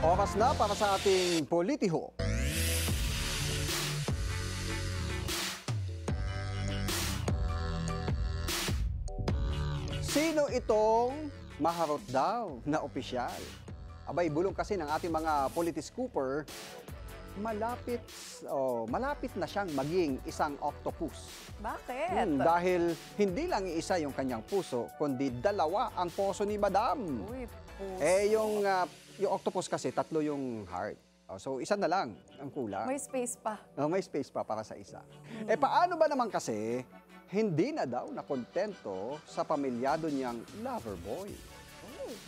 Oras na para sa ating Politiho. Sino itong maharot daw na opisyal? Abay, bulong kasi ng ating mga politiscooper, malapit na siyang maging isang octopus. Bakit? Dahil hindi lang iisa yung kanyang puso, kundi dalawa ang puso ni Madam. Uy, puso. Yung octopus kasi, tatlo yung heart. So, isa na lang ang kulang. May space pa. May space pa para sa isa. Paano ba naman kasi, hindi na daw nakontento sa pamilyado niyang lover boy?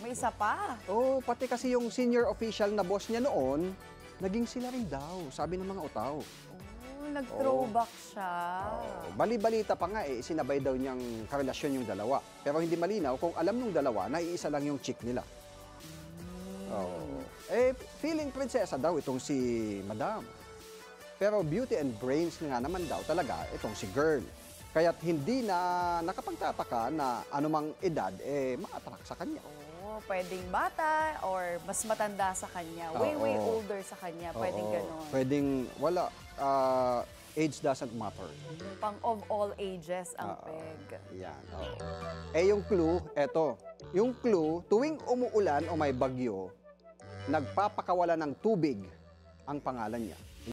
May isa pa. Pati kasi yung senior official na boss niya noon, naging sila rin daw, sabi ng mga utaw. Nag-throwback siya. Bali-balita pa nga sinabay daw niyang karelasyon yung dalawa. Pero hindi malinaw kung alam nung dalawa na iisa lang yung chick nila. Feeling prinsesa daw itong si Madam. Pero beauty and brains nga naman daw talaga itong si girl. Kaya't hindi na nakapagtataka na anumang edad ma-attract sa kanya. Pwedeng bata or mas matanda sa kanya. Way older sa kanya. Pwedeng ganun. Pwedeng wala. Age doesn't matter. Pang of all ages ang peg. Yan. Yung clue, eto. Yung clue, tuwing umuulan o may bagyo, nagpapakawala ng tubig ang pangalan niya.